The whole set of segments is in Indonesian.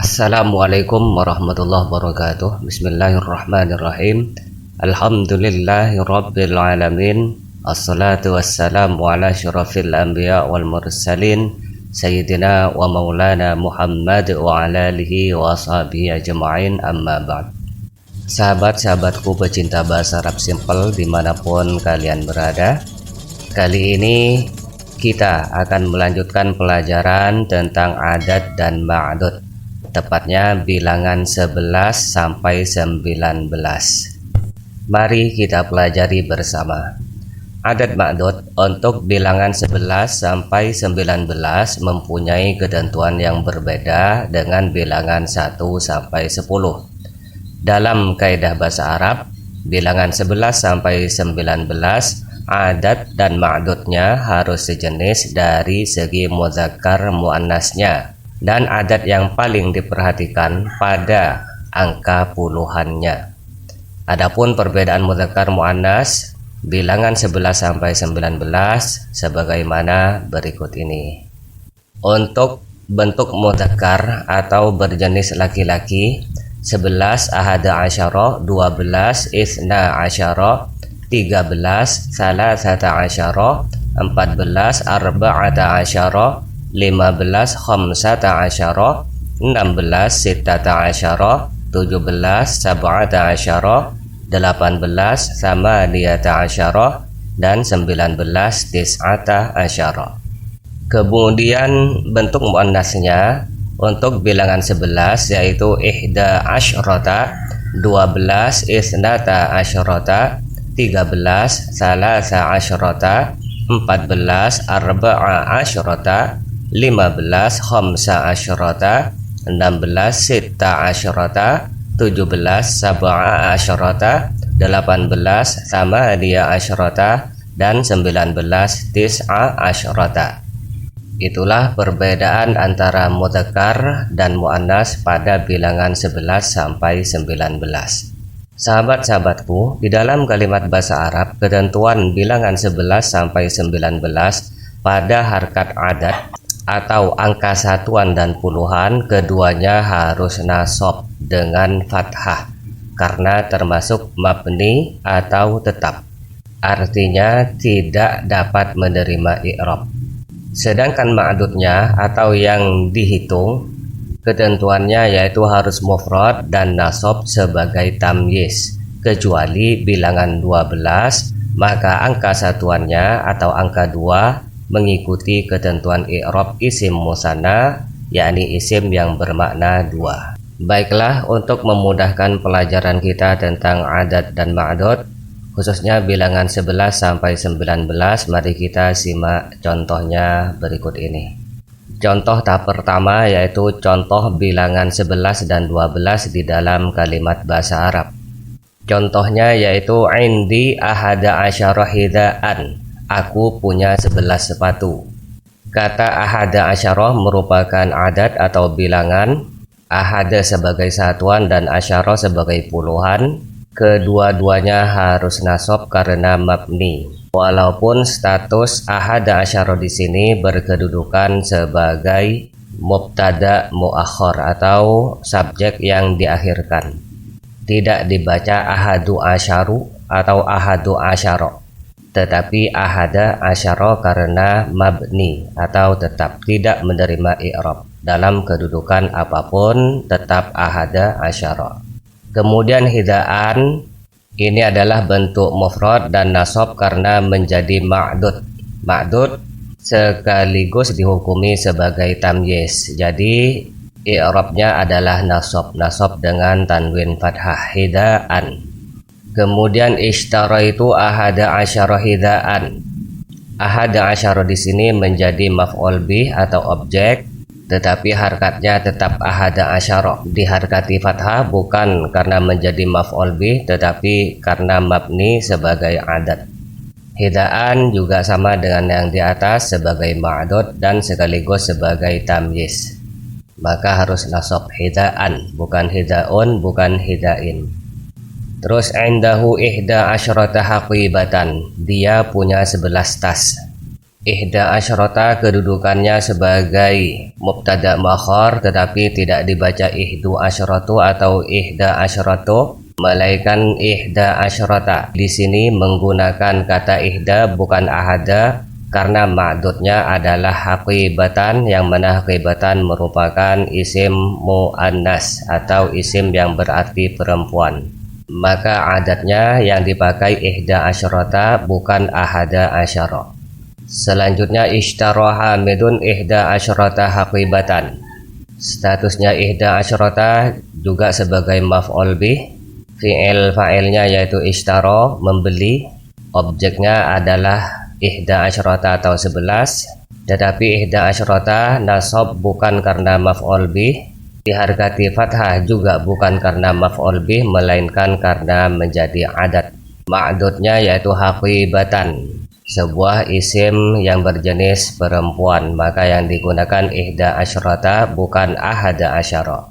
Assalamualaikum warahmatullahi wabarakatuh. Bismillahirrahmanirrahim. Alhamdulillahirabbil alamin. Assalatu wassalamu ala asyrafil anbiya wal mursalin sayyidina wa maulana Muhammad wa ala alihi wa ashabihi ajma'in, amma ba'd. Sahabat-sahabatku pecinta bahasa Arab simple dimanapun kalian berada, kali ini kita akan melanjutkan pelajaran tentang adat dan ma'dud, tepatnya bilangan 11 sampai 19. Mari kita pelajari bersama. Adat ma'dud untuk bilangan 11 sampai 19 mempunyai ketentuan yang berbeda dengan bilangan 1 sampai 10. Dalam kaidah bahasa Arab, bilangan 11 sampai 19 adat dan ma'dudnya harus sejenis dari segi muzakkar muannasnya, dan adat yang paling diperhatikan pada angka puluhannya. Adapun perbedaan muzakkar muannas bilangan 11 sampai 19 sebagaimana berikut ini. Untuk bentuk muzakkar atau berjenis laki-laki, 11 ahada asyara, 12 isna asyara, 13 salasata asyara, 14 arba'ata asyara, 15 khamsata asyara, 16 sittata asyara, 17 sab'ata asyara, 18 samaniyata asyara, dan 19 tis'ata asyara. Kemudian bentuk muannasnya untuk bilangan 11 yaitu ihda asyrata, 12 isnata asyrata, 13 salasa asyrata, 14 arba'a asyrata, 15 khamsa asyrata, 16 sitta asyrata, 17 sab'a asyrata, 18 samaniyah asyrata, dan 19 tis'a asyrata. Itulah perbedaan antara mudzakkar dan muannas pada bilangan 11 sampai 19. Sahabat-sahabatku, di dalam kalimat bahasa Arab, ketentuan bilangan 11 sampai 19 pada harkat adat atau angka satuan dan puluhan, keduanya harus nasab dengan fathah karena termasuk mabni atau tetap. Artinya tidak dapat menerima i'rab. Sedangkan ma'dudnya atau yang dihitung, ketentuannya yaitu harus mufrad dan nasab sebagai tamyiz. Kecuali bilangan 12, maka angka satuannya atau angka 2 mengikuti ketentuan i'rab isim musanna, yakni isim yang bermakna 2. Baiklah, untuk memudahkan pelajaran kita tentang adat dan ma'dud, khususnya bilangan 11 sampai 19, mari kita simak contohnya berikut ini. Contoh tahap pertama yaitu contoh bilangan 11 dan 12 di dalam kalimat bahasa Arab. Contohnya yaitu indi ahada asyara hidaan, aku punya 11 sepatu. Kata ahada asyara merupakan adat atau bilangan, ahada sebagai satuan dan asyara sebagai puluhan. Kedua-duanya harus nasab karena mabni. Walaupun status ahada asyara di sini berkedudukan sebagai mubtada muakhar atau subjek yang diakhirkan. Tidak dibaca ahadu asyaru atau ahadu asyara, tetapi ahada asyara karena mabni atau tetap tidak menerima i'rab. Dalam kedudukan apapun tetap ahada asyara. Kemudian hidaan ini adalah bentuk mufrad dan nasab karena menjadi ma'dud. Ma'dud sekaligus dihukumi sebagai tamyiz. Jadi i'rabnya adalah nasab dengan tanwin fathah, hidaan. Kemudian ishtara itu ahada asyara hidaan. Ahada asyara di sini menjadi maf'ul bih atau objek, tetapi harkatnya tetap ahada asyara, diharkati fathah bukan karena menjadi maf'ul bih tetapi karena mabni sebagai adat. Hidaan juga sama dengan yang di atas sebagai ma'dud dan sekaligus sebagai tamyiz. Maka harus nasab hidaan, bukan hidaun, bukan hidain. Terus indahu ihda asyrata haqibatan, dia punya 11 tas. Ihda asyarata kedudukannya sebagai mubtada makhor, tetapi tidak dibaca ihdu asyaratu atau ihda asyaratu, melainkan ihda asyarata. Di sini menggunakan kata ihda bukan ahada karena ma'dudnya adalah haqibatan, yang mana haqibatan merupakan isim mu'annas atau isim yang berarti perempuan. Maka adatnya yang dipakai ihda asyarata bukan ahada asyara. Selanjutnya ishtara Hamidun ihda asyarata haqibatan. Statusnya ihda asyarata juga sebagai maf'ul bih. Fi'il fa'ilnya yaitu ishtara, membeli. Objeknya adalah ihda asyarata atau 11. Tetapi ihda asyarata nasab bukan karena maf'ul bih. Diharkati fathah juga bukan karena maf'ul bih, melainkan karena menjadi adat. Ma'dudnya yaitu haqibatan, sebuah isim yang berjenis perempuan, maka yang digunakan ihda asyarata bukan ahada asyara.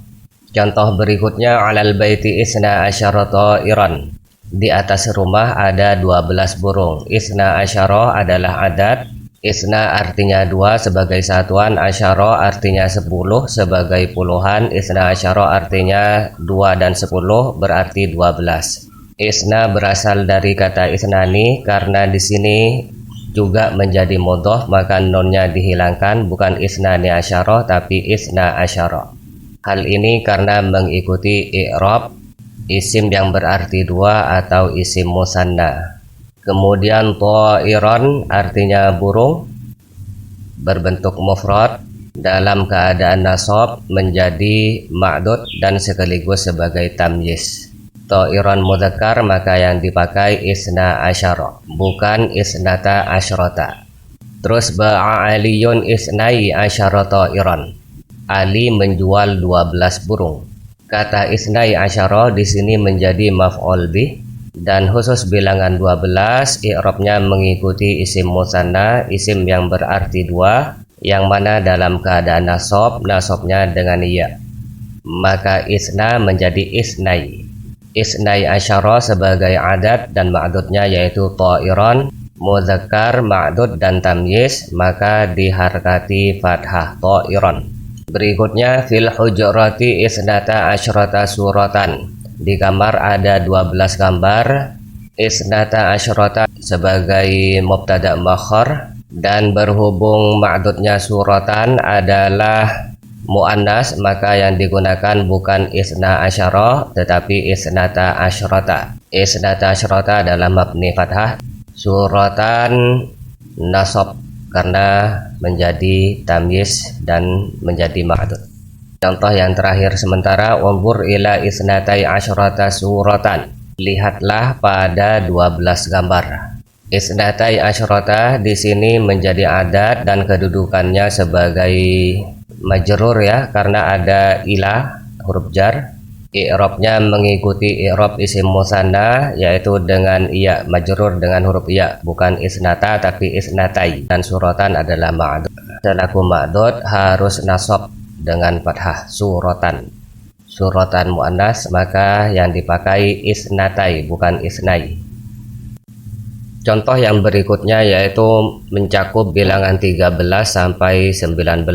Contoh berikutnya, alal baiti isna asyarata iran. Di atas rumah ada 12 burung. Isna asyara adalah adat. Isna artinya 2 sebagai satuan, asyara artinya 10 sebagai puluhan. Isna asyara artinya 2 dan 10 berarti 12. Isna berasal dari kata isnani, karena di sini juga menjadi mudhof, maka nunnya dihilangkan, bukan isnani asyara tapi isna asyara. Hal ini karena mengikuti i'rab isim yang berarti 2 atau isim musanna. Kemudian ta'iran artinya burung, berbentuk mufrad, dalam keadaan nasab menjadi ma'dud dan sekaligus sebagai tamyiz. Ta'iran mudzakkar, maka yang dipakai isna asyara bukan isnata asyrata. Terus ba'a aliyun isnai asyarata iran. Ali menjual 12 burung. Kata isnai asyara di sini menjadi maf'ul bih, dan khusus bilangan 12 i'rabnya mengikuti isim musanna, isim yang berarti 2, yang mana dalam keadaan nasabnya dengan ya. Maka isna menjadi isnai. Isnai asyara sebagai adat dan ma'dudnya yaitu ta'iran, mudzakkar, ma'dud dan tamyiz, maka diharkati fathah ta'iran. Berikutnya fil hujurati isnata asyrata suratan. Di kamar ada 12 gambar. Isnata asyrata sebagai mubtada makhor, dan berhubung ma'dudnya suratan adalah mu'annas, maka yang digunakan bukan isna asyara tetapi isnata asyrata. Isnata asyrata adalah mabni fathah, suratan nasab karena menjadi tamyiz dan menjadi ma'dud. Contoh yang terakhir sementara, unzur ila isnatai asyrata suratan. Lihatlah pada 12 gambar. Isnatai asyrata di sini menjadi adat dan kedudukannya sebagai majrur ya, karena ada ila huruf jar. I'rabnya mengikuti i'rab isim musanna, yaitu dengan iya, majrur dengan huruf iya, bukan isnata tapi isnatai. Dan suratan adalah ma'dud. Selaku ma'dud harus nasab dengan fathah suratan. Suratan muannas, maka yang dipakai isnatai bukan isnai. Contoh yang berikutnya yaitu mencakup bilangan 13 sampai 19.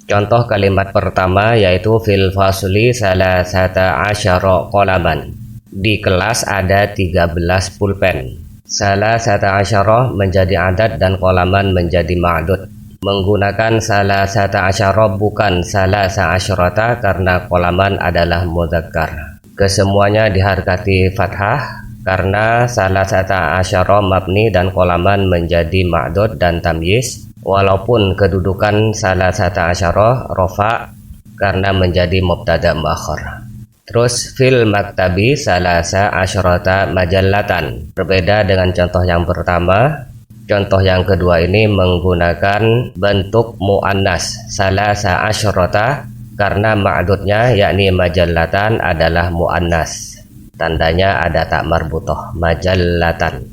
Contoh kalimat pertama yaitu fil fasli salasata asyara qalaman. Di kelas ada 13 pulpen. Salasata asyara menjadi adat dan qalaman menjadi ma'dud. Menggunakan salasata asyara bukan salasa asyrata karena qalaman adalah mudzakkar. Kesemuanya diharkati fathah karena salasata asyara mabni dan qalaman menjadi ma'dud dan tamyiz. Walaupun kedudukan salasata asyara rofa karena menjadi mubtada muakhar. Terus fil maktabi salasa asyarata majallatan. Berbeda dengan contoh yang pertama. Contoh yang kedua ini menggunakan bentuk muannas salasa asyarata karena ma'dudnya yakni majallatan adalah muannas. Tandanya ada tak marbutah, majallatan.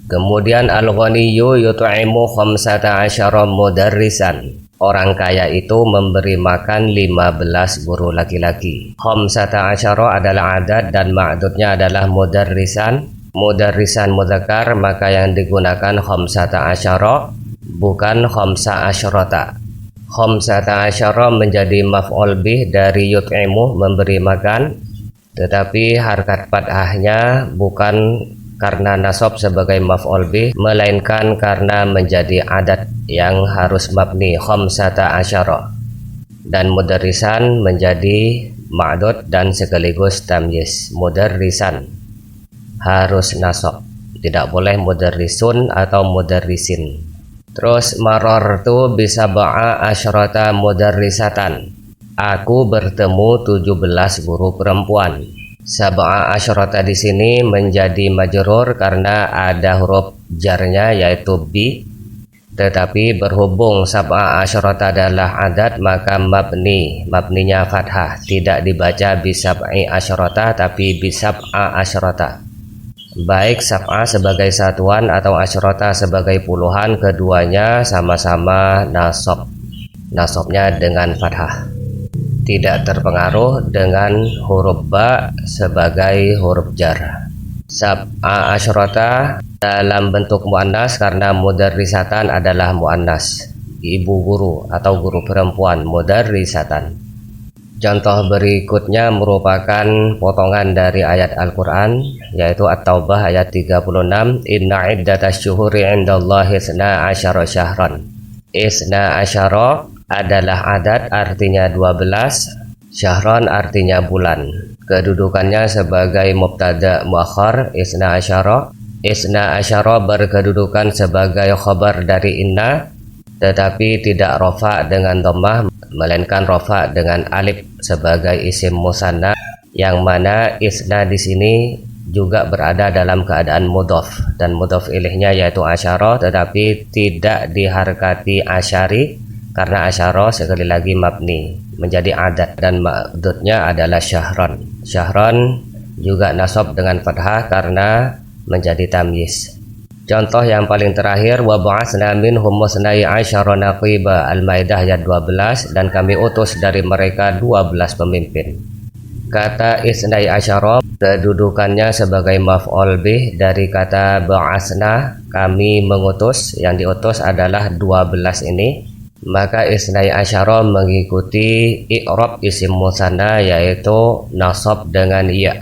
Kemudian al-ghaniyyu yut'imu 15 mudarrisan. Orang kaya itu memberi makan 15 guru laki-laki. 15 adalah adat dan ma'dudnya adalah mudarrisan. Mudarrisan mudzakkar, maka yang digunakan 15 bukan khamsa asyrata. Khamsata asyara menjadi maf'ul bih dari yut'imu, memberi makan, tetapi harkat fathahnya bukan karena nasab sebagai maf'ul bih, melainkan karena menjadi adat yang harus mabni khamsata asyara. Dan mudarrisan menjadi ma'dud dan sekaligus tamyiz. Mudarrisan harus nasab, tidak boleh mudarrisun atau mudarrisin. Terus marartu bisa ba'a asyrata mudarrisatan. Aku bertemu 17 guru perempuan. Sab'a asyrata di sini menjadi majrur karena ada huruf jarnya yaitu bi. Tetapi berhubung sab'a asyrata adalah adat, maka mabninya fathah, tidak dibaca bisab'i asyrata tapi bisab'a asyrata. Baik sab'a sebagai satuan atau asyrata sebagai puluhan, keduanya sama-sama nasab. Nasabnya dengan fathah, tidak terpengaruh dengan huruf ba sebagai huruf jar. Sab'a asyrata dalam bentuk muannas karena mudarrisatan adalah muannas, ibu guru atau guru perempuan, mudarrisatan. Contoh berikutnya merupakan potongan dari ayat Al-Quran, yaitu At-Taubah ayat 36. Inna iddatas syuhuri indallahi isna asyara syahran. Isna asyara adalah adat, artinya 12. Syahran artinya bulan. Kedudukannya sebagai mubtada muakhar isna asyara. Isna asyara berkedudukan sebagai khabar dari inna, tetapi tidak rofa dengan dhammah, melainkan rofa dengan alif sebagai isim musanna, yang mana isna di sini juga berada dalam keadaan mudhof, dan mudhof ilaihnya yaitu asyara, tetapi tidak diharkati asyari karena asyara sekali lagi mabni menjadi adat, dan ma'dudnya adalah syahran. Syahran juga nasab dengan fathah karena menjadi tamyiz. Contoh yang paling terakhir, wa ba'atsna minhum musnai asyara naqiba, Al-Maidah ayat 12, dan kami utus dari mereka 12 pemimpin. Kata isnai asyara kedudukannya sebagai maf'ul bih dari kata ba'atsna, kami mengutus, yang diutus adalah 12 ini. Maka isnai asyara mengikuti i'rab isim musanna yaitu nasab dengan ya,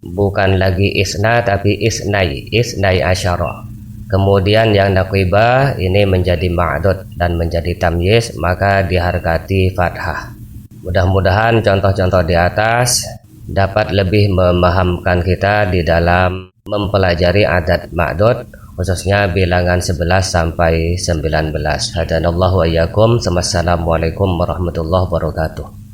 bukan lagi isna tapi isnai asyara. Kemudian yang naqibah ini menjadi ma'dud dan menjadi tamyiz, maka diharkati fathah. Mudah-mudahan contoh-contoh di atas dapat lebih memahamkan kita di dalam mempelajari adat ma'dud, khususnya bilangan 11 sampai 19. Hadanallahu wa iyyakum. Wassalamualaikum warahmatullahi wabarakatuh.